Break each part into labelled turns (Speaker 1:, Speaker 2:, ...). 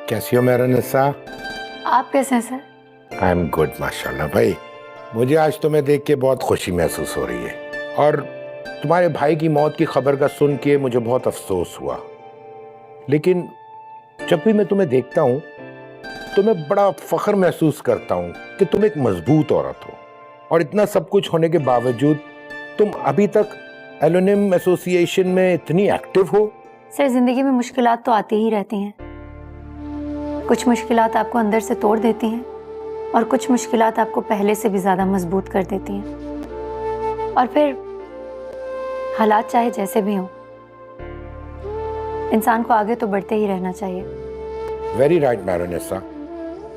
Speaker 1: कैसी हो मेरा निस्सा?
Speaker 2: आप कैसे हैं सर?
Speaker 1: आई एम गुड माशाल्लाह भाई। मुझे आज तुम्हें देख के बहुत खुशी महसूस हो रही है और तुम्हारे भाई की मौत की खबर का सुन के मुझे बहुत अफसोस हुआ। लेकिन जब भी मैं तुम्हें देखता हूँ तो मैं बड़ा फख्र महसूस करता हूँ कि तुम एक मजबूत औरत हो और इतना सब कुछ होने के बावजूद तुम अभी तक एलोनिम एसोसिएशन में इतनी एक्टिव हो।
Speaker 2: सर, जिंदगी में मुश्किलात तो आती ही रहती हैं। कुछ मुश्किलात आपको अंदर से तोड़ देती हैं और कुछ मुश्किलात आपको पहले से भी ज्यादा मजबूत कर देती हैं। और फिर हालात चाहे जैसे भी हों, इंसान को आगे तो बढ़ते ही रहना चाहिए।
Speaker 1: वेरी राइट मैरोनिसा,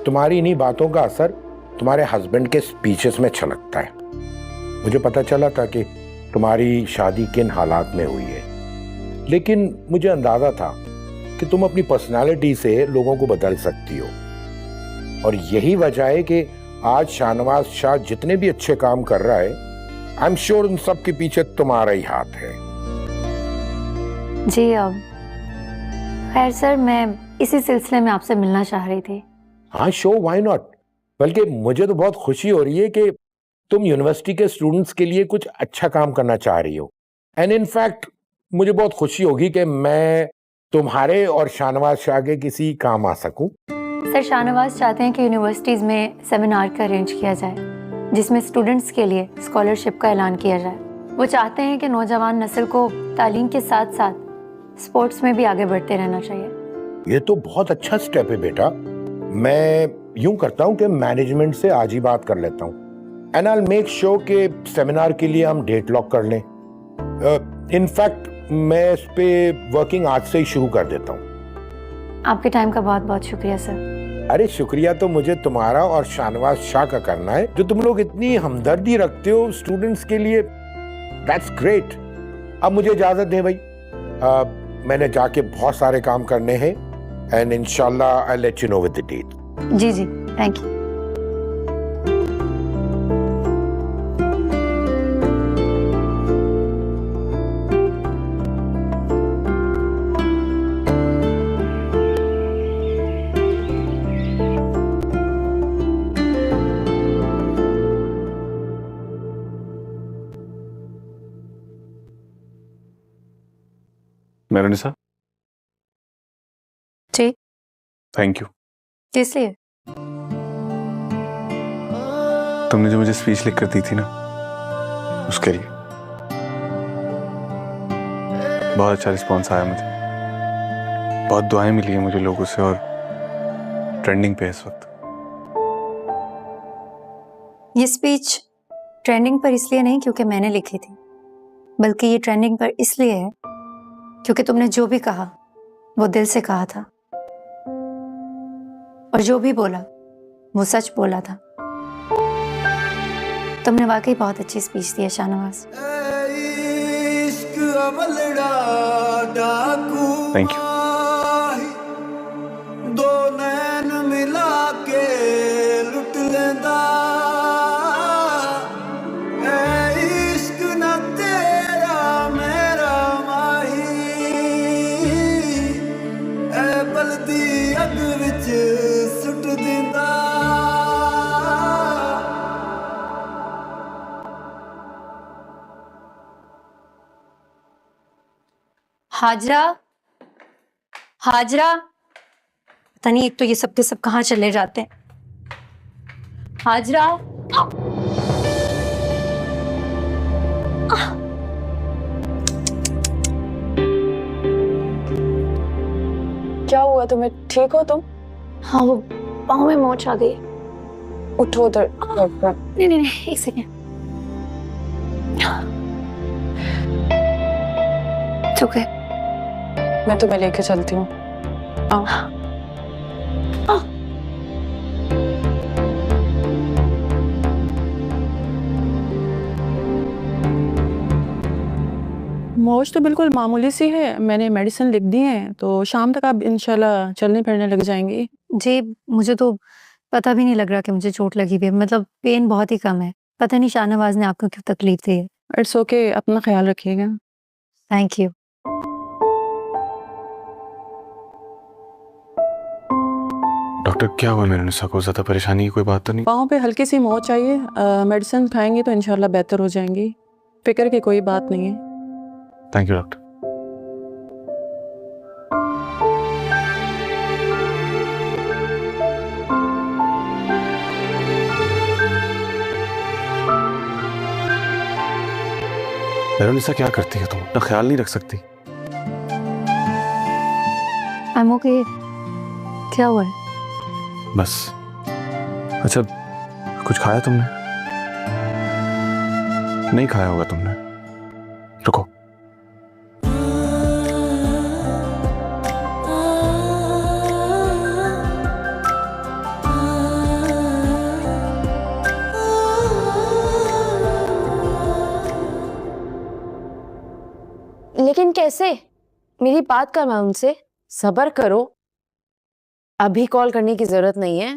Speaker 1: तुम्हारी इन्हीं बातों का असर तुम्हारे हस्बैंड के स्पीचेस में छलकता है। मुझे पता चला था कि तुम्हारी शादी किन हालात में हुई है, लेकिन मुझे अंदाजा था कि तुम अपनी पर्सनालिटी से लोगों को बदल सकती हो। और यही वजह है कि आज शाहनवाज शाह जितने भी अच्छे काम कर रहा है, आई एम श्योर उन सब के पीछे तुम्हारा ही हाथ है।
Speaker 2: जी, अब खैर सर, मैं इसी सिलसिले में आपसे मिलना चाह रही थी।
Speaker 1: हाँ श्योर, व्हाई नॉट। बल्कि मुझे तो बहुत खुशी हो रही है कि तुम यूनिवर्सिटी के स्टूडेंट्स के लिए कुछ अच्छा काम करना चाह रही हो। एंड इनफैक्ट मुझे बहुत खुशी होगी कि मैं तुम्हारे और शाहनवाज शाह के किसी काम आ सकूं।
Speaker 2: सर, शाहनवाज चाहते हैं कि यूनिवर्सिटीज में सेमिनार का अरेंज किया जाए जिसमें स्टूडेंट्स के लिए स्कॉलरशिप का ऐलान किया जाए। वो चाहते हैं कि नौजवान नस्ल को तालीम के साथ साथ स्पोर्ट्स में भी आगे बढ़ते रहना चाहिए।
Speaker 1: ये तो बहुत अच्छा स्टेप है बेटा। मैं यूं करता हूं कि मैनेजमेंट से आज ही बात कर लेता हूं and I will make sure कि सेमिनार के लिए हम डेट लॉक कर लें। इनफैक्ट मैं इस पे वर्किंग आज से ही शुरू कर देता हूं।
Speaker 2: आपके टाइम का बहुत बहुत शुक्रिया सर।
Speaker 1: अरे शुक्रिया तो मुझे तुम्हारा और शाहनवाज शाह का करना है, जो तुम लोग इतनी हमदर्दी रखते हो स्टूडेंट्स के लिए। That's great. अब मुझे इजाजत दें भाई, मैंने जाके बहुत सारे काम करने हैं एंड इंशाल्लाह I let you know with the date.
Speaker 2: जी जी, thank you.
Speaker 3: Mehrunnisa,
Speaker 2: ji,
Speaker 3: thank you.
Speaker 2: किस लिए?
Speaker 3: तुमने जो मुझे स्पीच लिख कर दी थी ना, उसके लिए बहुत अच्छा रिस्पॉन्स आया मुझे। बहुत दुआएं मिली हैं मुझे लोगों से और ट्रेंडिंग पे है इस वक्त।
Speaker 2: ये स्पीच ट्रेंडिंग पर इसलिए नहीं क्योंकि मैंने लिखी थी, बल्कि ये ट्रेंडिंग पर इसलिए है क्योंकि तुमने जो भी कहा वो दिल से कहा था और जो भी बोला वो सच बोला था। तुमने वाकई बहुत अच्छी स्पीच दी है शाहनवाज।
Speaker 3: Thank you.
Speaker 4: दो नैन मिला के लुट लेंदा, इश्क ना तेरा मेरा माही, ए बलदी अग विच सुट दिंदा।
Speaker 2: हाजरा, हाजरा, पता नहीं एक तो ये सब के सब कहाँ चले जाते हैं। हाजरा,
Speaker 5: क्या हुआ तुम्हें? ठीक हो तुम?
Speaker 2: हाँ, वो पाँव में मोच आ गई।
Speaker 5: उठो उधर।
Speaker 2: नहीं नहीं नहीं, एक सेकेंड। ओके,
Speaker 5: मैं तुम्हें लेके चलती हूँ। आओ। मोच तो बिल्कुल मामूली सी है, मैंने मेडिसिन लिख दी है, तो शाम तक आप इंशाल्लाह चलने फिरने लग जाएंगी।
Speaker 2: जी, मुझे तो पता भी नहीं लग रहा कि मुझे चोट लगी हुई है। मतलब पेन बहुत ही कम है। पता नहीं शाहनवाज ने आपको क्यों तकलीफ दी है।
Speaker 5: इट्स ओके, अपना ख्याल रखिएगा।
Speaker 2: Thank you.
Speaker 3: डॉक्टर क्या हुआ मेरे निशा को? ज़्यादा परेशानी की कोई बात तो नहीं?
Speaker 5: पाँव पे हल्की सी मोच चाहिए, मेडिसिन खाएंगे तो इंशाल्लाह बेहतर हो जाएंगी, फिक्र की कोई बात नहीं है।
Speaker 3: Thank you doctor. निशा क्या करती है तुम? अपना ख्याल नहीं रख सकती?
Speaker 2: I am okay. क्या हुआ है?
Speaker 3: बस। अच्छा, कुछ खाया तुमने? नहीं खाया होगा तुमने। रुको।
Speaker 6: लेकिन कैसे? मेरी बात करवा उनसे, सब्र करो, अभी कॉल करने की जरूरत नहीं है,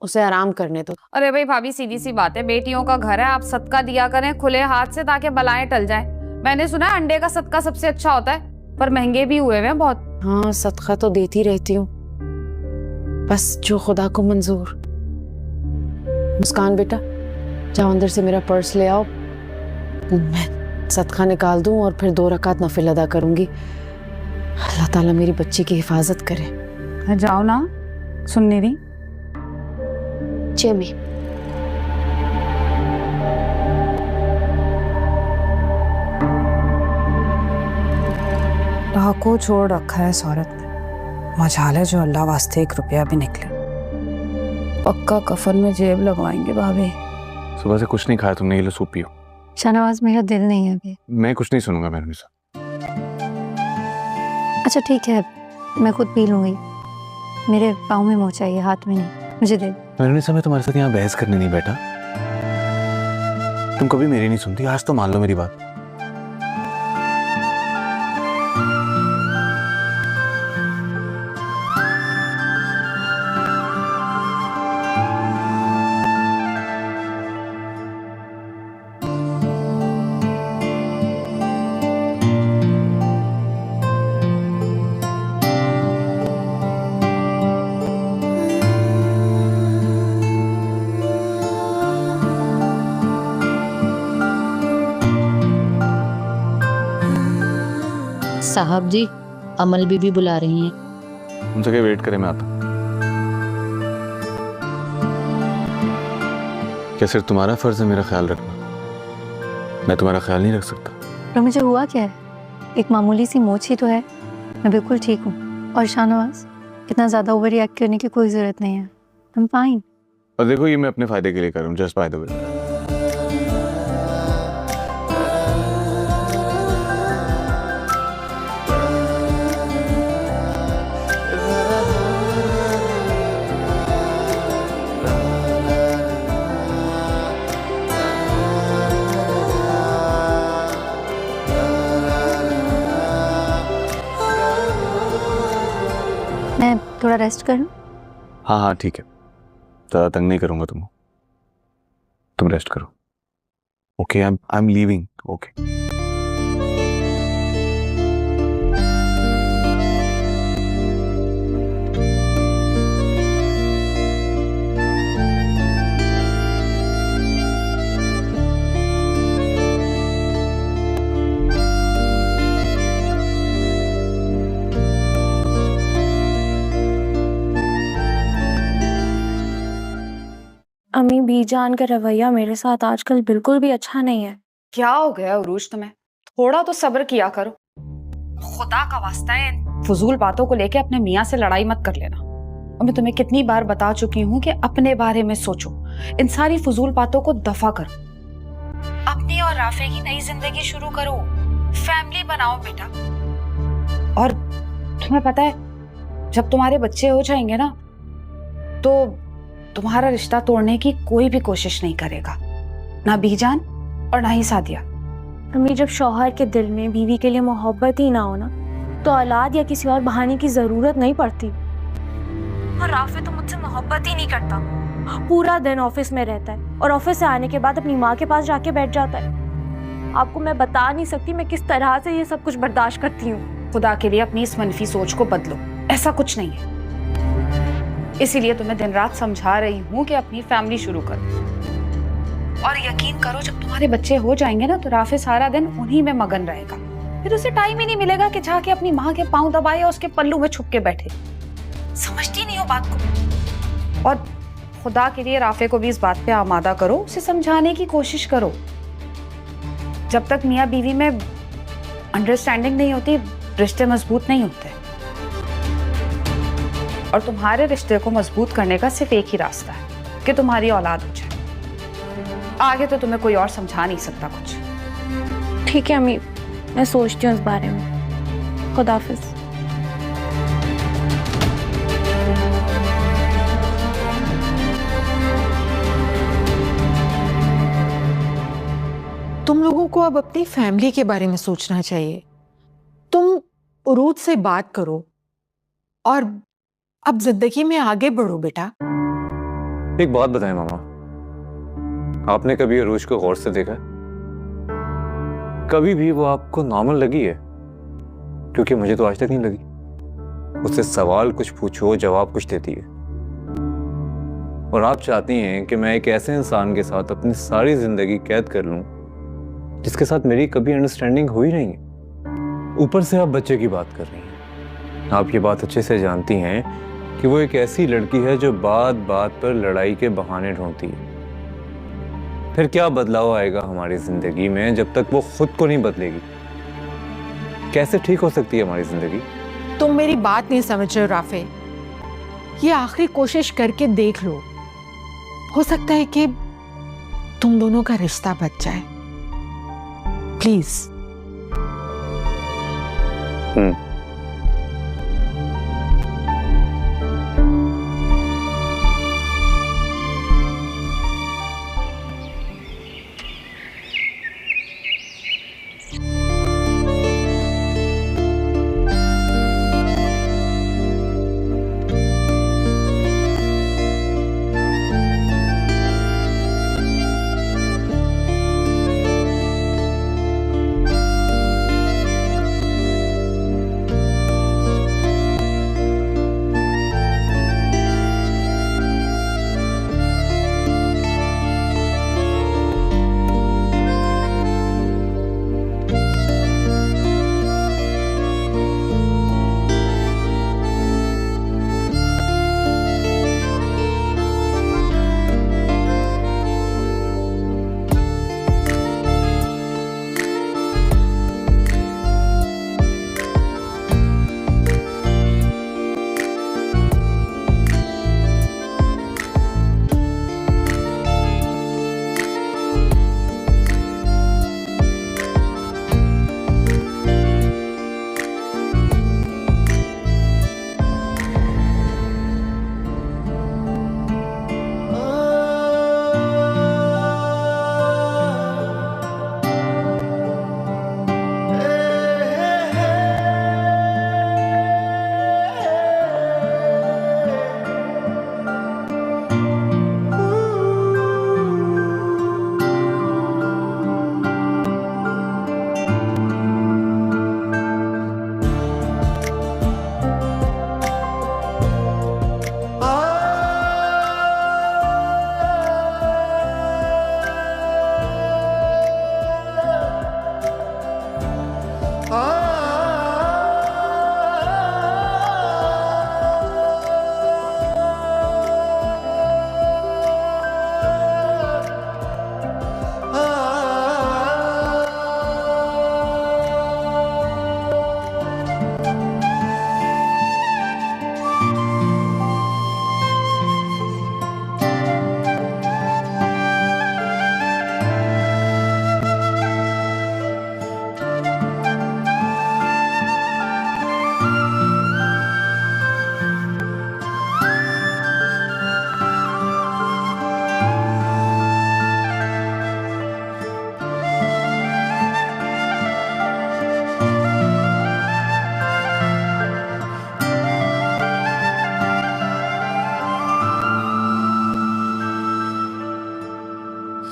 Speaker 6: उसे आराम करने दो।
Speaker 7: अरे भाई भाभी, सीधी सी बात है, बेटियों का घर है, आप सदका दिया करें खुले हाथ से ताकि बलाएं टल जाएं। मैंने सुना है अंडे का सदका सबसे अच्छा होता है, पर महंगे भी हुए हैं बहुत।
Speaker 6: हाँ, सदका तो देती रहती हूँ, बस जो खुदा को मंजूर। मुस्कान बेटा, जाओ अंदर से मेरा पर्स ले आओ, मैं सदका निकाल दूं और फिर 2 रकात नफिल अदा करूंगी। अल्लाह ताला मेरी बच्ची की हिफाजत करे।
Speaker 7: जाओ ना, सुन नहीं रही।
Speaker 6: चेमी,
Speaker 8: डाकू छोड़ रखा है इस औरत ने, मजाल है जो अल्लाह वास्ते 1 रुपया भी निकले। पक्का कफन में जेब लगवाएंगे भाभी।
Speaker 3: सुबह से कुछ नहीं खाया तुमने, ये लो सूप पियो।
Speaker 2: शाहनवाज, मेरा दिल नहीं है अभी।
Speaker 3: मैं कुछ नहीं सुनूंगा मेरे निशा।
Speaker 2: अच्छा ठीक है, मैं खुद पी लूंगी। मेरे पाँव में मोच चाहिए, हाथ में नहीं, मुझे दे।
Speaker 3: मेरे निशा, मैं तुम्हारे साथ यहाँ बहस करने नहीं बैठा। तुम कभी मेरी नहीं सुनती, आज तो मान लो मेरी बात।
Speaker 9: साहब जी, अमल बीबी बुला रही हैं।
Speaker 3: उनसे क्या वेट करें, मैं आता हूँ। क्या सिर्फ तुम्हारा फर्ज है मेरा ख्याल रखना? मैं तुम्हारा ख्याल नहीं रख सकता?
Speaker 2: तो मुझे हुआ क्या है? एक मामूली सी मोच ही तो है, मैं बिल्कुल ठीक हूँ। और शाहनवाज, इतना ज़्यादा ओवर रिएक्ट करने की कोई ज़रूरत नहीं है, आई एम फाइन।
Speaker 3: और देखो, ये मैं अपने फायदे के लिए कर रहा हूँ, जस्ट बाय द वे।
Speaker 2: मैं थोड़ा रेस्ट करूँ?
Speaker 3: हाँ हाँ ठीक है, ज़्यादा तंग नहीं करूँगा तुमको, तुम रेस्ट करो। Okay, I am leaving. Okay.
Speaker 10: अम्मी, बीजान का रवैया मेरे साथ आजकल बिल्कुल भी अच्छा नहीं है।
Speaker 7: क्या हो गया उरूज तुम्हें? थोड़ा तो सब्र किया करो। खुदा का वास्ता है, फजूल बातों को लेके अपने मियाँ से लड़ाई मत कर लेना। और मैं तुम्हें कितनी बार बता चुकी हूँ कि अपने बारे में सोचो, इन सारी फजूल बातों को दफा करो। अपनी और राफे की नई जिंदगी शुरू करो, फैमिली बनाओ बेटा। और तुम्हें पता है, जब तुम्हारे बच्चे हो जाएंगे ना, तो तुम्हारा रिश्ता तोड़ने की कोई भी कोशिश नहीं करेगा, ना बीजान और ना ही सादिया।
Speaker 10: अम्मी, जब शौहर के दिल में बीवी के लिए मोहब्बत ही ना हो ना, तो औलाद या किसी और बहाने की जरूरत नहीं पड़ती। और राफे तो मुझसे मोहब्बत ही नहीं करता, पूरा दिन ऑफिस में रहता है और ऑफिस से आने के बाद अपनी माँ के पास जाके बैठ जाता है। आपको मैं बता नहीं सकती मैं किस तरह से ये सब कुछ बर्दाश्त करती हूँ।
Speaker 7: खुदा के लिए अपनी इस मनफी सोच को बदलो, ऐसा कुछ नहीं है। इसीलिए तुम्हें दिन रात समझा रही हूँ कि अपनी फैमिली शुरू करो। और यकीन करो, जब तुम्हारे बच्चे हो जाएंगे ना, तो राफे सारा दिन उन्हीं में मगन रहेगा। फिर उसे टाइम ही नहीं मिलेगा कि जाके अपनी माँ के पांव दबाए और उसके पल्लू में छुप के बैठे। समझती नहीं हो बात को। और खुदा के लिए राफे को भी इस बात पे आमादा करो, उसे समझाने की कोशिश करो। जब तक मियाँ बीवी में अंडरस्टैंडिंग नहीं होती, रिश्ते मजबूत नहीं होते। और तुम्हारे रिश्ते को मजबूत करने का सिर्फ एक ही रास्ता है कि तुम्हारी औलाद हो जाए। आगे तो तुम्हें कोई और समझा नहीं सकता कुछ।
Speaker 10: ठीक है अम्मी, मैं सोचती हूँ इस बारे में। खुदाफिज।
Speaker 6: तुम लोगों को अब अपनी फैमिली के बारे में सोचना चाहिए। तुम उरूज से बात करो और अब जिंदगी में आगे बढ़ो बेटा।
Speaker 3: एक बात बताएं मामा, आपने कभी अरूज को गौर से देखा? कभी भी वो आपको नॉर्मल लगी है? क्योंकि मुझे तो आज तक नहीं लगी। उससे सवाल कुछ पूछो, जवाब कुछ देती है। और आप चाहती हैं कि मैं एक ऐसे इंसान के साथ अपनी सारी जिंदगी कैद कर लूं जिसके साथ मेरी कभी अंडरस्टैंडिंग हुई नहीं है। ऊपर से आप बच्चे की बात कर रही हैं। आप ये बात अच्छे से जानती हैं कि वो एक ऐसी लड़की है जो बात बात पर लड़ाई के बहाने ढूंढती है। फिर क्या बदलाव आएगा हमारी जिंदगी में जब तक वो खुद को नहीं बदलेगी? कैसे ठीक हो सकती है हमारी जिंदगी?
Speaker 6: तुम मेरी बात नहीं समझ रहे हो राफे। ये आखिरी कोशिश करके देख लो, हो सकता है कि तुम दोनों का रिश्ता बच जाए। प्लीज।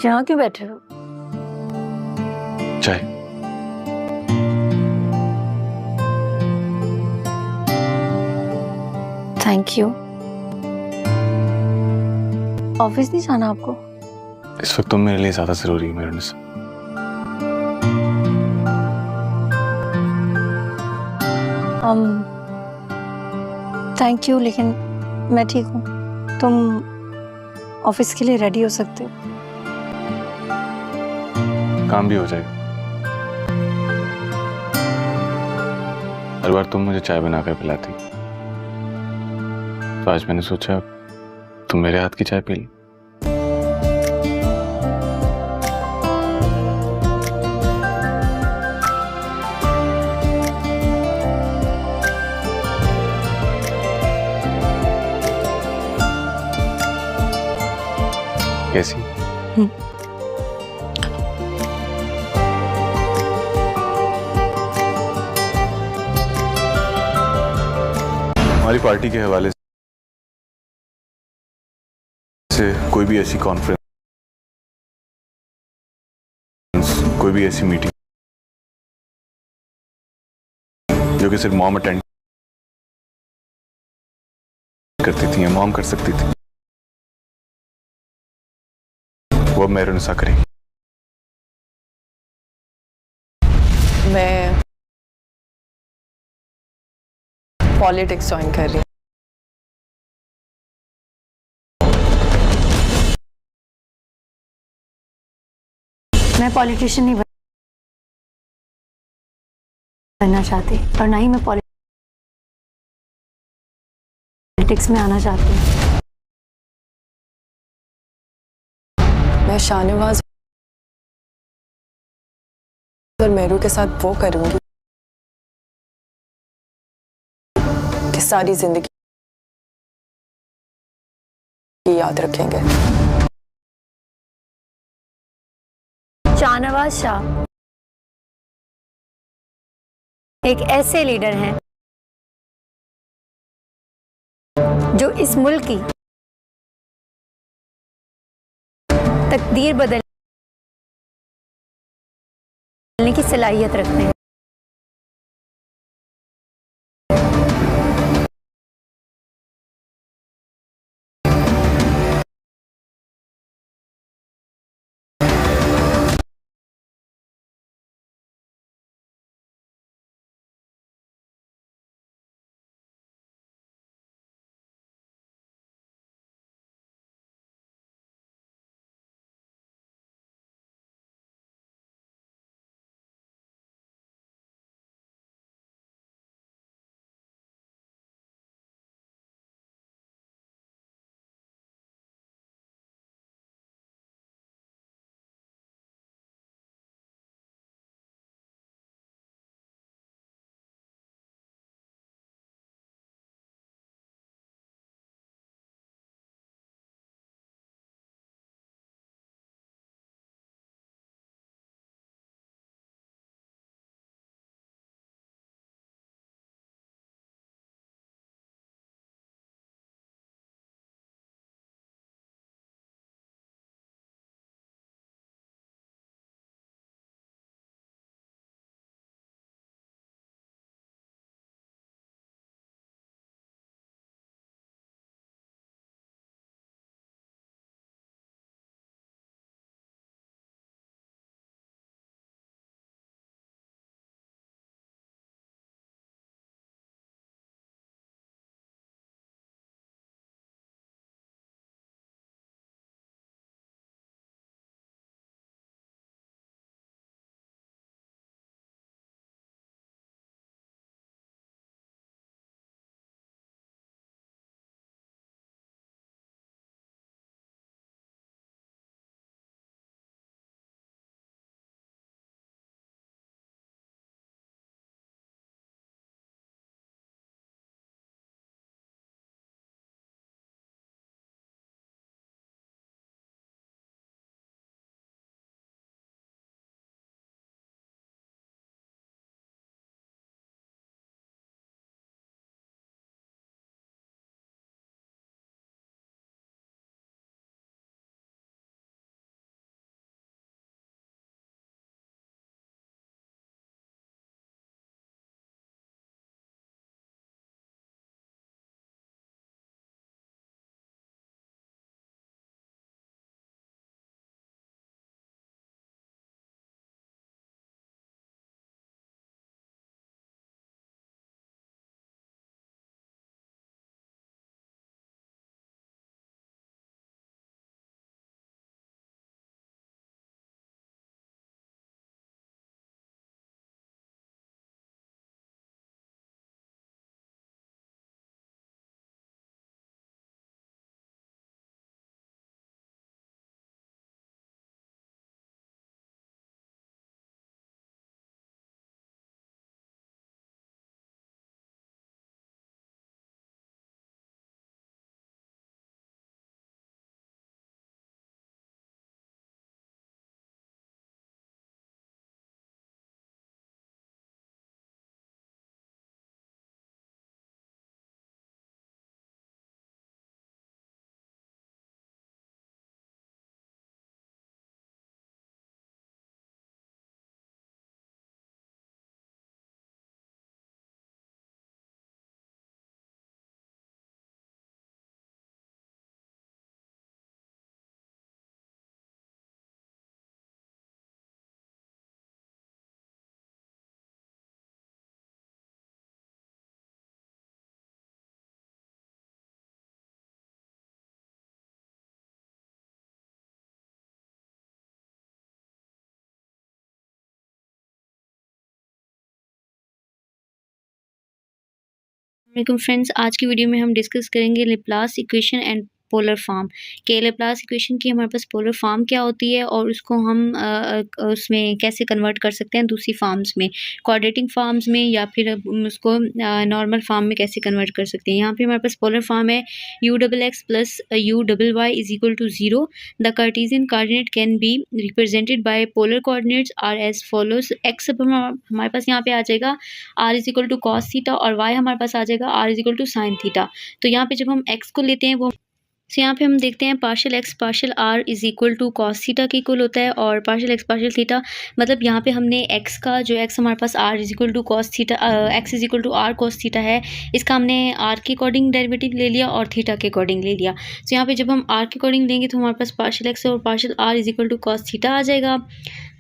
Speaker 2: यहाँ क्यों बैठे हो?
Speaker 3: चाय।
Speaker 2: Thank you. ऑफिस नहीं जाना आपको?
Speaker 11: इस वक्त तुम मेरे लिए ज्यादा जरूरी है मेरे।
Speaker 2: थैंक यू, लेकिन मैं ठीक हूँ। तुम ऑफिस के लिए रेडी हो सकते हो।
Speaker 11: काम भी हो जाएगा। हर बार तुम मुझे चाय बनाकर पिलाती, तो आज मैंने सोचा तुम मेरे हाथ की चाय पी ली। कैसी? हमारी पार्टी के हवाले से कोई भी ऐसी कॉन्फ्रेंस, कोई भी ऐसी मीटिंग जो कि सिर्फ मॉम अटेंड करती थी या मॉम कर सकती थी, वो मेहरुनिसा करेगी।
Speaker 5: मैं पॉलिटिक्स ज्वाइन कर रही हूँ।
Speaker 2: मैं पॉलिटिशियन नहीं बनना चाहती, और ना ही मैं पॉलिटिक्स में आना चाहती हूँ।
Speaker 5: मैं शाहनवाज और मेहरू के साथ वो करूंगी कि सारी जिंदगी याद रखेंगे।
Speaker 2: शाहनवाज शाह एक ऐसे लीडर हैं जो इस मुल्क की तकदीर बदलने की सलाहियत रखते हैं।
Speaker 12: वालेकुम फ्रेंड्स, आज की वीडियो में हम डिस्कस करेंगे Laplace equation and polar form के लेप्लास इक्वेशन की हमारे पास पोलर फॉर्म क्या होती है और उसको हम उसमें कैसे कन्वर्ट कर सकते हैं दूसरी फॉर्म्स में, क्वाड्रेटिक फॉर्म्स में, या फिर हम उसको नॉर्मल फॉर्म में कैसे कन्वर्ट कर सकते हैं। यहाँ पे हमारे पास पोलर फॉर्म है u(x) plus u(y) is equal to 0। The Cartesian coordinate can be represented by polar coordinates are as follows. X हमारे पास यहाँ पे आ जाएगा r is equal to cos theta और y हमारे पास आ जाएगा r is equal to sine theta. तो यहाँ पे जब हम x को लेते हैं वो यहाँ पे हम देखते हैं partial x partial r is equal to cos theta के इक्वल होता है और पार्शियल x पार्शियल थीटा, मतलब यहाँ पे हमने x का जो x हमारे पास r is equal to cos theta, x is equal to r cos theta है, इसका हमने r के अकॉर्डिंग डेरिवेटिव ले लिया और थीटा के अकॉर्डिंग ले लिया। तो यहाँ पे जब हम r के अकॉर्डिंग लेंगे तो हमारे पास पार्शियल x और partial r is equal to cos theta आ जाएगा।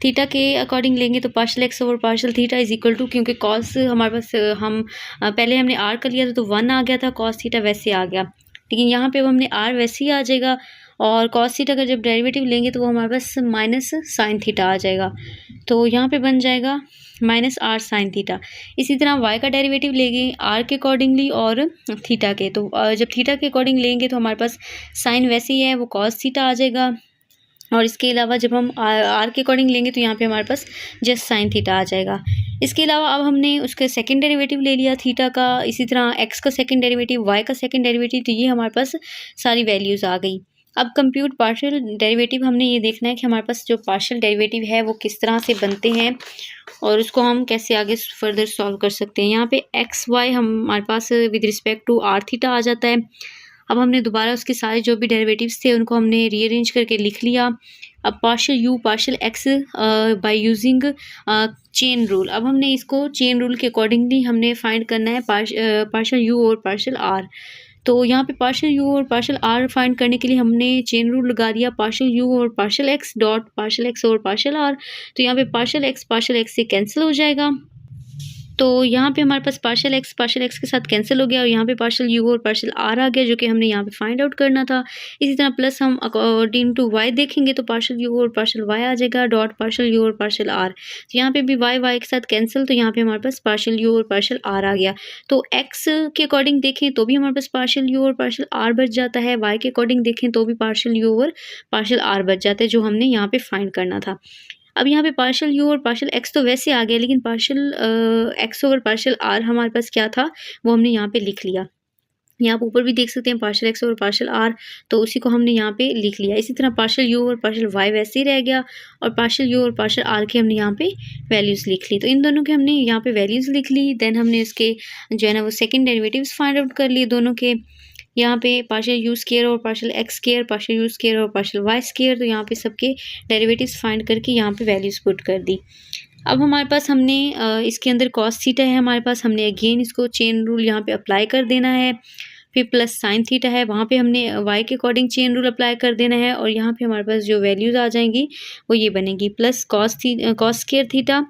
Speaker 12: थीटा के अकॉर्डिंग लेंगे तो partial x over partial theta is equal to, क्योंकि कॉस हमारे पास हम पहले हमने r कर लिया था तो 1 आ गया था, कॉस थीटा वैसे आ गया, लेकिन यहाँ पे अब हमने r वैसे ही आ जाएगा और कॉस थीटा का जब डेरिवेटिव लेंगे तो वो हमारे पास माइनस साइन थीटा आ जाएगा। तो यहाँ पे बन जाएगा माइनस r साइन थीटा। इसी तरह y का डेरिवेटिव लेंगे r के अकॉर्डिंगली और थीटा के, तो जब थीटा के अकॉर्डिंग लेंगे तो हमारे पास साइन वैसे ही है, वो कॉस थीटा आ जाएगा। और इसके अलावा जब हम r के अकॉर्डिंग लेंगे तो यहाँ पे हमारे पास जस्ट साइन थीटा आ जाएगा। इसके अलावा अब हमने उसका सेकंड डेरिवेटिव ले लिया थीटा का, इसी तरह x का सेकंड डेरिवेटिव, y का सेकंड डेरिवेटिव, तो ये हमारे पास सारी वैल्यूज़ आ गई। अब कंप्यूट पार्शियल डेरिवेटिव, हमने ये देखना है कि हमारे पास जो पार्शियल डेरिवेटिव है वो किस तरह से बनते हैं और उसको हम कैसे आगे फर्दर सॉल्व कर सकते हैं। यहाँ पे एक्स वाई हमारे पास with respect to are theta आ जाता है। अब हमने दोबारा उसके सारे जो भी डेरिवेटिव्स थे उनको हमने रीअरेंज करके लिख लिया। अब partial you partial x by using chain rule, अब हमने इसको चेन रूल के अकॉर्डिंगली हमने फाइंड करना है पार्शियल यू और पार्शियल आर। तो यहाँ पे पार्शियल यू और पार्शियल आर फाइंड करने के लिए हमने चेन रूल लगा दिया, पार्शियल यू और partial x dot partial x और पार्शियल आर। तो यहाँ पे पार्शियल एक्स से कैंसिल हो जाएगा, तो यहाँ पे हमारे पास पार्शियल एक्स के साथ कैंसिल हो गया और यहाँ पे पार्शियल यू और पार्शियल आर आ गया, जो कि हमने यहाँ पे फाइंड आउट करना था। इसी तरह प्लस हम अकॉर्डिंग टू वाई देखेंगे तो पार्शियल यू और पार्शियल वाई आ जाएगा डॉट पार्शियल यू और पार्शियल आर। तो यहाँ पे भी वाई के साथ कैंसिल, तो यहाँ पे हमारे पास पार्शियल यू और पार्शियल आर आ गया। तो एक्स के अकॉर्डिंग देखें तो भी हमारे पास पार्शियल यू और पार्शियल आर बच जाता है, वाई के अकॉर्डिंग देखें तो भी पार्शियल यू और पार्शियल आर बच जाते हैं, जो हमने यहाँ पे फाइंड करना था। अब यहाँ पे पार्शियल यू और पार्शियल एक्स तो वैसे आ गया, लेकिन partial x over partial r हमारे पास क्या था वो हमने यहाँ पे लिख लिया। यहाँ पे ऊपर भी देख सकते हैं पार्शियल एक्स और पार्शियल आर, तो उसी को हमने यहाँ पे लिख लिया। इसी तरह पार्शियल यू और पार्शियल वाई वैसे ही रह गया और पार्शियल यू और पार्शियल आर के हमने यहाँ पे वैल्यूज़ लिख ली। तो इन दोनों के हमने यहाँ पे वैल्यूज़ लिख ली, देन हमने इसके जो है ना वो सेकेंड डेरिवेटिव्स फाइंड आउट कर लिए दोनों के। यहाँ पे पार्शियल यू स्क्वायर और partial x square, partial you square और पार्शियल वाई स्क्वायर, तो यहाँ पे सबके डेरिवेटिव्स फाइंड करके यहाँ पे वैल्यूज़ पुट कर दी। अब हमारे पास हमने इसके अंदर कॉस थीटा है हमारे पास, हमने अगेन इसको चेन रूल यहाँ पे अप्लाई कर देना है। फिर प्लस साइन थीटा है, वहाँ पे हमने वाई के अकॉर्डिंग चेन रूल अप्लाई कर देना है और यहाँ पे हमारे पास जो वैल्यूज़ आ जाएंगी वो ये बनेगी, plus cos square theta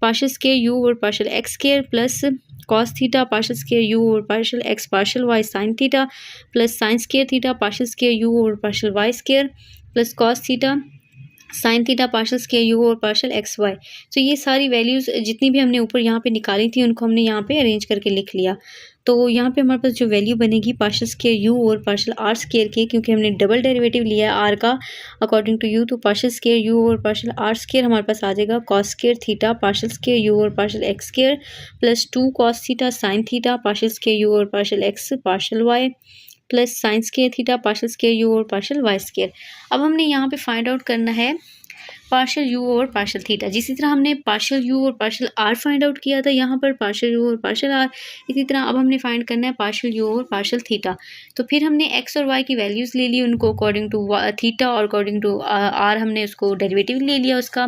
Speaker 12: partial square you और partial x square plus cos theta partial square you और partial x partial Y sine theta plus sine square theta partial square you और partial Y square plus cos theta sine theta partial square you और partial x Y. तो ये सारी values जितनी भी हमने ऊपर यहाँ पे निकाली थी उनको हमने यहाँ पे अरेंज करके लिख लिया। तो यहाँ पे हमारे पास जो वैल्यू बनेगी पार्शियल स्क्वायर यू और पार्शियल आर स्क्वायर की, क्योंकि हमने डबल डेरिवेटिव लिया है आर का अकॉर्डिंग टू यू, तो पार्शियल स्क्वायर यू और पार्शियल आर स्क्वायर हमारे पास आ जाएगा cos square theta partial square you और partial x square plus 2 cos theta sine theta partial square you और partial x partial Y plus sine square theta partial square you और partial Y square. अब हमने यहाँ पे find out करना है partial u और पार्शियल थीटा, जिसी तरह हमने पार्शियल यू और पार्शियल आर फाइंड आउट किया था यहाँ पर पार्शियल यू और पार्शियल आर, इसी तरह अब हमने फाइंड करना है पार्शियल यू और पार्शियल थीटा। तो फिर हमने एक्स और वाई की वैल्यूज़ ले ली, उनको अकॉर्डिंग टू थीटा और अकॉर्डिंग टू आर हमने उसको डेरिवेटिव ले लिया उसका।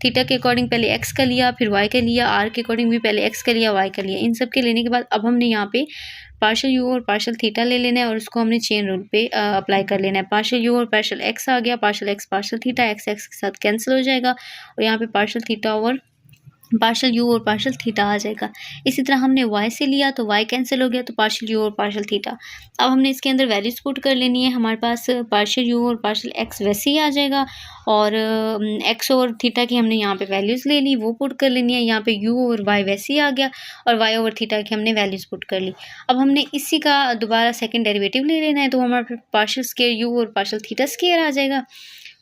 Speaker 12: थीटा के अकॉर्डिंग पहले एक्स का लिया, फिर वाई का लिया, आर के अकॉर्डिंग भी पहले एक्स का लिया वाई का लिया। इन सब के लेने के बाद अब हमने यहाँ पे पार्शियल यू और पार्शियल थीटा ले लेना है और उसको हमने चेन रूल पे अप्लाई कर लेना है। पार्शियल यू और पार्शियल एक्स आ गया, partial x partial theta, x x के साथ कैंसिल हो जाएगा और यहाँ पे पार्शियल थीटा और पार्शियल यू और पार्शियल थीटा आ जाएगा। इसी तरह हमने y से लिया तो y कैंसिल हो गया तो पार्शियल यू और पार्शियल थीटा। अब हमने इसके अंदर वैल्यूज पुट कर लेनी है। हमारे पास पार्शियल यू और पार्शियल x वैसे ही आ जाएगा और x और थीटा की हमने यहाँ पे वैल्यूज़ ले ली, वो पुट कर लेनी है। यहाँ पे u और y वैसे ही आ गया और y और थीटा की हमने वैल्यूज़ पुट कर ली। अब हमने इसी का दोबारा सेकेंड डेरिवेटिव ले लेना है, तो हमारे पार्शियल स्क्वायर यू और पार्शियल थीटा स्क्वायर आ जाएगा।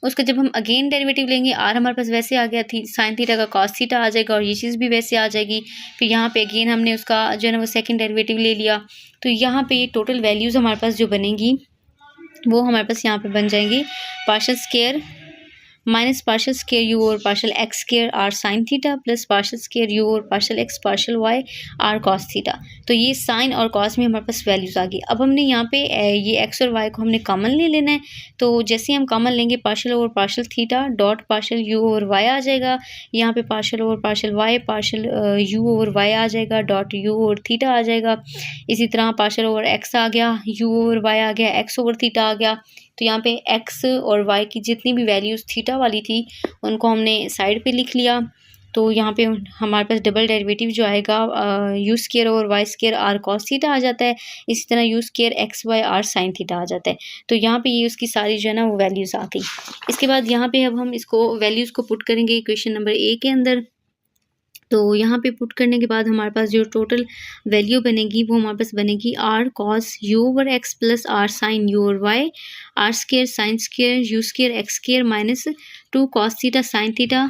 Speaker 12: उसका जब हम अगेन डेरिवेटिव लेंगे, आर हमारे पास वैसे आ गया थी, साइन थीटा का कॉस थीटा आ जाएगा और ये चीज़ भी वैसे आ जाएगी। फिर यहाँ पे अगेन हमने उसका जो है ना वो सेकंड डेरिवेटिव ले लिया, तो यहाँ पे ये टोटल वैल्यूज़ हमारे पास जो बनेंगी वो हमारे पास यहाँ पे बन जाएंगी partial square minus partial square you और partial x square are sine theta plus partial square you और partial x partial Y are cos theta. तो ये साइन और कॉस में हमारे पास वैल्यूज़ आ गई। अब हमने यहाँ पे ये एक्स और वाई को हमने कॉमन ले लेना है, तो जैसे हम कॉमन लेंगे partial over partial theta dot partial you over Y आ जाएगा। यहाँ पे partial over partial Y partial you over Y आ जाएगा डॉट यू ओवर थीटा आ जाएगा। इसी तरह पार्शियल ओवर एक्स आ गया, यू ओवर वाई आ गया, एक्स ओवर थीटा आ गया। तो यहाँ पे x और y की जितनी भी वैल्यूज़ थीटा वाली थी उनको हमने साइड पे लिख लिया। तो यहाँ पे हमारे पास डबल डेरिवेटिव जो आएगा यू स्क्वायर और y square r cos theta आ जाता है। इसी तरह u square x y r sine theta आ जाता है। तो यहाँ पे ये उसकी सारी जो है ना वो वैल्यूज़ आ गई। इसके बाद यहाँ पे अब हम इसको वैल्यूज़ को पुट करेंगे इक्वेशन नंबर ए के अंदर। तो यहाँ पे पुट करने के बाद हमारे पास जो टोटल वैल्यू बनेगी वो हमारे पास बनेगी r cos u over x plus r sine u over y r square sine square u square x square minus 2 cos theta sine theta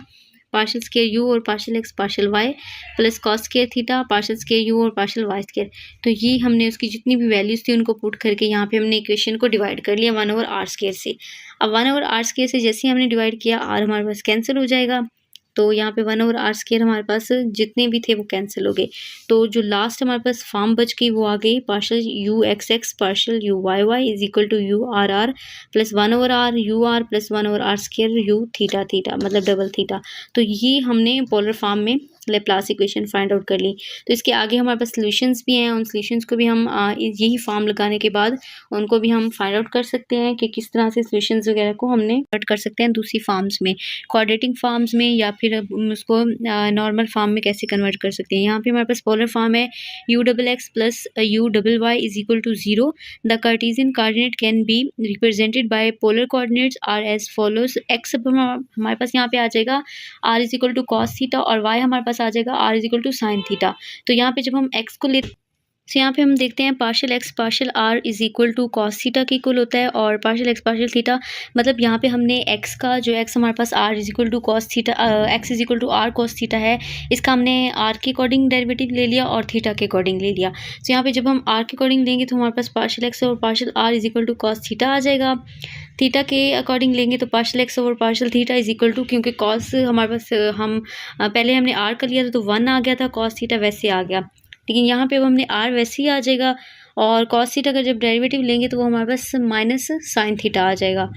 Speaker 12: partial square you और partial x partial Y plus cos square theta partial square you और partial Y square. तो ये हमने उसकी जितनी भी values थी उनको पुट करके यहाँ पे हमने इक्वेशन को डिवाइड कर लिया 1 ओवर आर स्क्वायर से। अब 1 ओवर आर स्क्वायर से जैसे ही हमने डिवाइड किया आर हमारे पास कैंसिल हो जाएगा। तो यहाँ पे 1 ओवर आर स्क्वायर हमारे पास जितने भी थे वो कैंसिल हो गए। तो जो लास्ट हमारे पास फॉर्म बच गई वो आ गई partial u x x partial u y y is equal to u r r plus 1 over r u r plus 1 over r square u theta theta मतलब डबल थीटा। तो ये हमने पोलर फॉर्म में लेप्लास इक्वेशन फाइंड आउट कर ली। तो इसके आगे हमारे पास सॉल्यूशंस भी हैं, उन सॉल्यूशंस को भी हम यही फॉर्म लगाने के बाद उनको भी हम फाइंड आउट कर सकते हैं कि किस तरह से सॉल्यूशंस वगैरह को हमने कट कर सकते हैं दूसरी फॉर्म्स में, क्वाड्रेटिक फॉर्म्स में, या फिर उसको नॉर्मल फॉर्म में कैसे कन्वर्ट कर सकते हैं। यहाँ पे हमारे पास पोलर फॉर्म है u double x plus u double y is equal to 0। The Cartesian coordinate can be represented by polar coordinates are as follows. X हमारे पास यहाँ पे आ जाएगा r is equal to cos theta और y हमारे पास आ जाएगा r is equal to sine theta. तो यहाँ पे जब हम एक्स को लेते तो यहाँ पे हम देखते हैं partial x partial r is equal to cos theta के इक्वल होता है और पार्शियल एक्स पार्शियल थीटा मतलब यहाँ पे हमने एक्स का जो एक्स हमारे पास r is equal to cos theta x is equal to r cos theta है, इसका हमने आर के अकॉर्डिंग डेरिवेटिव ले लिया और थीटा के अकॉर्डिंग ले लिया। तो यहाँ पे जब हम आर के अकॉर्डिंग लेंगे तो हमारे पास पार्शियल एक्स और partial r is equal to cos theta आ जाएगा। थीटा के अकॉर्डिंग लेंगे तो partial x over partial theta is equal to, क्योंकि कॉस हमारे पास हम पहले हमने आर कर लिया था तो 1 आ गया था, कॉस थीटा वैसे आ गया, लेकिन यहाँ पे वो हमने आर वैसे ही आ जाएगा और कॉस थीटा का जब डेरिवेटिव लेंगे तो वो हमारे पास माइनस साइन थीटा आ जाएगा।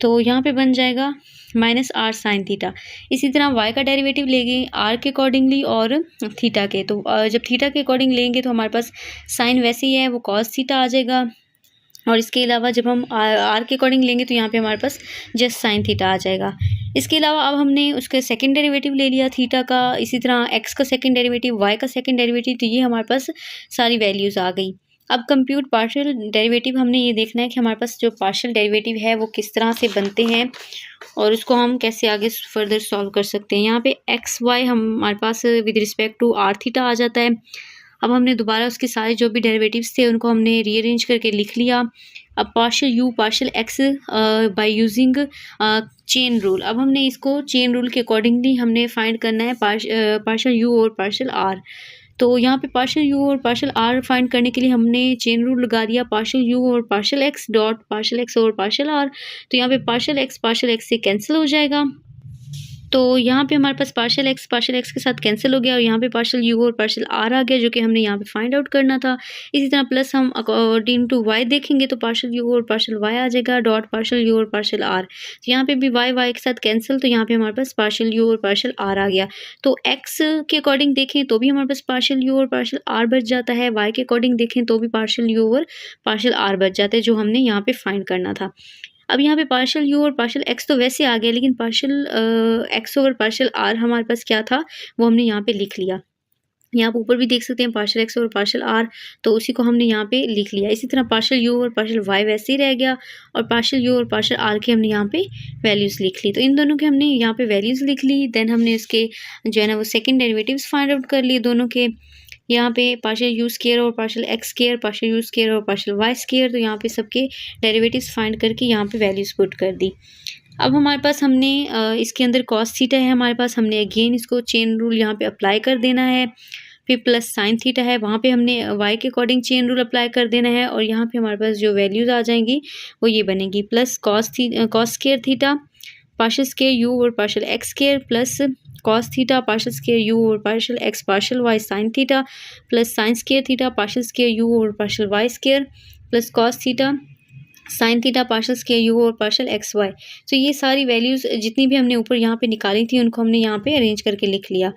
Speaker 12: तो यहाँ पे बन जाएगा माइनस आर साइन थीटा। इसी तरह वाई का डेरिवेटिव लेंगे आर के अकॉर्डिंगली और थीटा के, तो जब थीटा के अकॉर्डिंग लेंगे तो हमारे पास साइन वैसे ही है वो कॉस थीटा आ जाएगा और इसके अलावा जब हम आर के अकॉर्डिंग लेंगे तो यहाँ पे हमारे पास जस्ट साइन थीटा आ जाएगा। इसके अलावा अब हमने उसका सेकंड डेरिवेटिव ले लिया थीटा का, इसी तरह एक्स का सेकंड डेरिवेटिव वाई का सेकंड डेरिवेटिव, तो ये हमारे पास सारी वैल्यूज़ आ गई। अब कंप्यूट पार्शियल डेरिवेटिव हमने ये देखना है कि हमारे पास जो पार्शियल डेरिवेटिव है वो किस तरह से बनते हैं और उसको हम कैसे आगे फर्दर सॉल्व कर सकते हैं। यहाँ पे एक्स वाई हमारे पास with respect to are theta आ जाता है। अब हमने दोबारा उसके सारे जो भी डेरिवेटिव्स थे उनको हमने रीअरेंज करके लिख लिया। अब partial you partial x by using chain rule, अब हमने इसको चेन रूल के अकॉर्डिंगली हमने फाइंड करना है पार्शियल यू और पार्शियल आर। तो यहाँ पे पार्शियल यू और पार्शियल आर फाइंड करने के लिए हमने चेन रूल लगा दिया पार्शियल यू और partial x dot partial x और पार्शियल आर। तो यहाँ पे पार्शियल एक्स से कैंसिल हो जाएगा, तो यहाँ पे हमारे पास पार्शियल एक्स के साथ कैंसिल हो गया और यहाँ पे पार्शियल यू और पार्शियल आर आ गया जो कि हमने यहाँ पे फाइंड आउट करना था। इसी तरह प्लस हम अकॉर्डिंग टू वाई देखेंगे तो पार्शियल यू और पार्शियल वाई आ जाएगा डॉट पार्शियल यू और पार्शियल आर। तो यहाँ पे भी वाई के साथ कैंसिल, तो यहाँ पे हमारे पास पार्शियल यू और पार्शियल आर आ गया। तो एक्स के अकॉर्डिंग देखें तो भी हमारे पास पार्शियल यू और पार्शियल आर बच जाता है, वाई के अकॉर्डिंग देखें तो भी पार्शियल यू और पार्शियल आर बच जाता है जो हमने यहाँ पे फाइंड करना था। अब यहाँ पे पार्शियल यू और पार्शियल एक्स तो वैसे आ गया, लेकिन partial x over partial r हमारे पास क्या था वो हमने यहाँ पे लिख लिया। यहाँ पे ऊपर भी देख सकते हैं पार्शियल एक्स और पार्शियल आर, तो उसी को हमने यहाँ पे लिख लिया। इसी तरह पार्शियल यू और पार्शियल वाई वैसे ही रह गया, और पार्शियल यू और पार्शियल आर के हमने यहाँ पे वैल्यूज़ लिख ली। तो इन दोनों के हमने यहाँ पे वैल्यूज़ लिख ली। देन हमने उसके जो है ना वो सेकेंड डेरिवेटिव्स फाइंड आउट कर लिए दोनों के। यहाँ पे पार्शियल यू स्क्वायर और partial x square, partial you square और पार्शियल वाई स्क्वायर, तो यहाँ पे सबके डेरिवेटिव्स फाइंड करके यहाँ पे वैल्यूज़ पुट कर दी। अब हमारे पास हमने इसके अंदर कॉस थीटा है हमारे पास, हमने अगेन इसको चेन रूल यहाँ पे अप्लाई कर देना है। फिर प्लस साइन थीटा है, वहाँ पे हमने वाई के अकॉर्डिंग चेन रूल अप्लाई कर देना है, और यहाँ पे हमारे पास जो वैल्यूज़ आ जाएंगी वो ये बनेगी। Plus cos square theta partial square you और partial x square, plus cos theta partial square you और partial x partial Y sine theta, plus sine square theta partial square you और partial Y square, plus cos theta sine theta partial square you और partial x Y. तो ये सारी values जितनी भी हमने ऊपर यहाँ पे निकाली थी उनको हमने यहाँ पे अरेंज करके लिख लिया।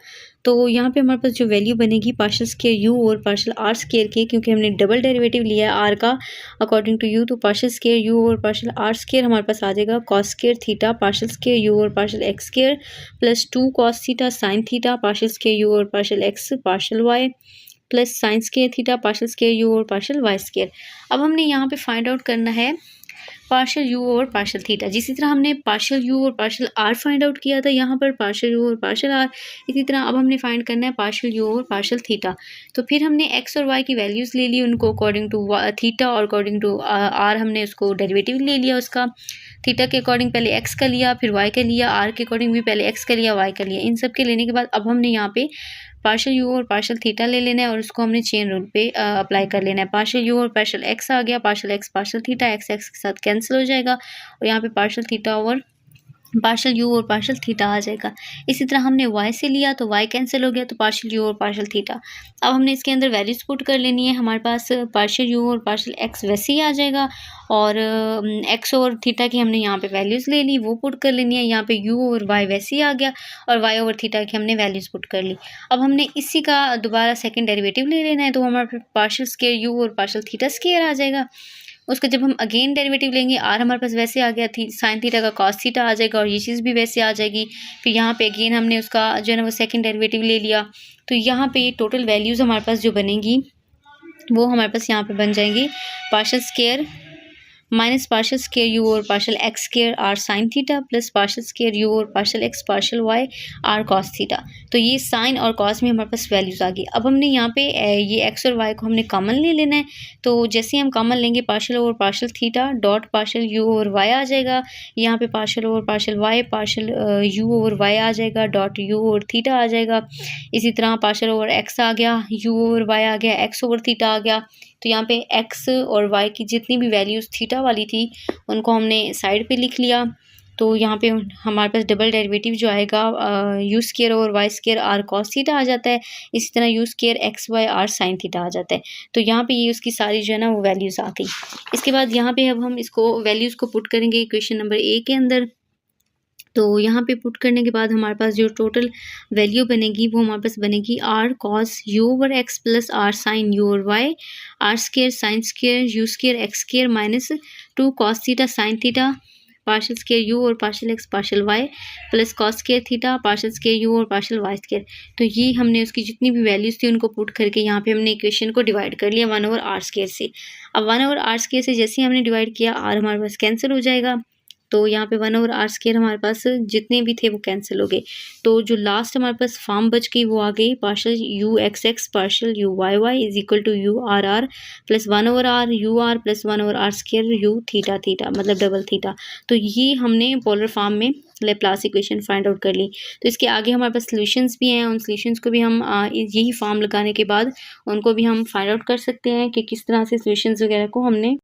Speaker 12: तो यहाँ पे हमारे पास जो वैल्यू बनेगी पार्शियल स्क्वायर यू और पार्शियल आर स्क्वायर के, क्योंकि हमने डबल डेरिवेटिव लिया है आर का अकॉर्डिंग टू यू, तो पार्शियल स्क्वायर यू और पार्शियल आर स्क्वायर हमारे पास आ जाएगा cos square theta partial square you और partial x square, plus 2 cos theta sine theta partial square you और partial x partial Y, plus sine square theta partial square you और partial Y square. अब हमने यहाँ पे find out करना है partial u और पार्शियल थीटा। जिसी तरह हमने पार्शियल यू और पार्शियल आर फाइंड आउट किया था यहाँ पर पार्शियल यू और पार्शियल आर, इसी तरह अब हमने फाइंड करना है पार्शियल यू और पार्शियल थीटा। तो फिर हमने एक्स और वाई की वैल्यूज़ ले ली, उनको अकॉर्डिंग टू थीटा और अकॉर्डिंग टू आर हमने उसको डेरिवेटिव ले लिया उसका। थीटा के अकॉर्डिंग पहले एक्स का लिया, फिर वाई का लिया, आर के अकॉर्डिंग भी पहले एक्स का लिया वाई का लिया। इन सब के लेने के बाद अब हमने यहाँ पे पार्शियल यू और पार्शियल थीटा ले लेना है, और उसको हमने चेन रूल पे अप्लाई कर लेना है। पार्शियल यू और पार्शियल एक्स आ गया, partial x partial theta, x x के साथ कैंसिल हो जाएगा, और यहाँ पे पार्शियल थीटा और पार्शियल यू और पार्शियल थीटा आ जाएगा। इसी तरह हमने वाई से लिया तो वाई कैंसिल हो गया, तो पार्शियल यू और पार्शियल थीटा। अब हमने इसके अंदर वैल्यूज पुट कर लेनी है। हमारे पास पार्शियल यू और पार्शियल एक्स वैसे ही आ जाएगा, और एक्स और थीटा की हमने यहाँ पे वैल्यूज़ ले ली, वो पुट कर लेनी है। यहाँ पे यू और वाई वैसे ही आ गया, और वाई ओवर थीटा की हमने वैल्यूज़ पुट कर ली। अब हमने इसी का दोबारा सेकेंड डेरिवेटिव ले लेना है, तो हमारे पार्शियल स्क्वायर यू और पार्शियल थीटा स्क्वायर आ जाएगा। उसका जब हम अगेन डेरिवेटिव लेंगे, आर हमारे पास वैसे आ गया थी, साइन थीटा का कॉस थीटा आ जाएगा, और ये चीज़ भी वैसे आ जाएगी। फिर यहाँ पे अगेन हमने उसका जो है ना वो सेकंड डेरिवेटिव ले लिया, तो यहाँ पे टोटल वैल्यूज़ हमारे पास जो बनेंगी वो हमारे पास यहाँ पे बन जाएंगी partial square minus partial square you और partial x square are sine theta, plus partial square you और partial x partial Y are cos theta. तो ये साइन और कॉस में हमारे पास वैल्यूज़ आ गई। अब हमने यहाँ पे ये एक्स और वाई को हमने कॉमन ले लेना है, तो जैसे हम कॉमन लेंगे partial over partial theta dot partial you over Y आ जाएगा। यहाँ पे partial over partial Y partial you over Y आ जाएगा, डॉट यू ओवर थीटा आ जाएगा। इसी तरह पार्शियल ओवर एक्स आ गया, यू ओवर वाई आ गया, एक्स ओवर थीटा आ गया। तो यहाँ पे एक्स और वाई की जितनी भी वैल्यूज़ थीटा वाली थी उनको हमने साइड पे लिख लिया। तो यहाँ पे हमारे पास डबल डेरिवेटिव जो आएगा यू स्क्वायर और y square r cos theta आ जाता है। इसी तरह u square x y r sine theta आ जाता है। तो यहाँ पे ये उसकी सारी जो है ना वो वैल्यूज़ आ गई। इसके बाद यहाँ पे अब हम इसको वैल्यूज़ को पुट करेंगे इक्वेशन नंबर ए के अंदर। तो यहाँ पे पुट करने के बाद हमारे पास जो टोटल वैल्यू बनेगी वो हमारे पास बनेगी r cos u over x plus r sine u और y, r square sine square u square x square minus 2 cos theta sine theta partial square you और partial x partial Y plus cos square theta partial square you और partial Y square. तो ये हमने उसकी जितनी भी values थी उनको पुट करके यहाँ पे हमने इक्वेशन को डिवाइड कर लिया 1 ओवर आर स्क्वायर से। अब 1 ओवर आर स्क्वायर से जैसे ही हमने डिवाइड किया आर हमारे पास कैंसिल हो जाएगा। तो यहाँ पे 1 ओवर आर स्क्वायर हमारे पास जितने भी थे वो कैंसिल हो गए। तो जो लास्ट हमारे पास फॉर्म बच गई वो आ गई partial u x x partial u y y is equal to u r r plus 1 over r u r plus 1 over r square u theta theta मतलब डबल थीटा। तो ये हमने पोलर फॉर्म में लेप्लास इक्वेशन फाइंड आउट कर ली। तो इसके आगे हमारे पास सॉल्यूशंस भी हैं, उन सॉल्यूशंस को भी हम यही फॉर्म लगाने के बाद उनको भी हम फाइंड आउट कर सकते हैं कि किस तरह से सॉल्यूशंस वगैरह को हमने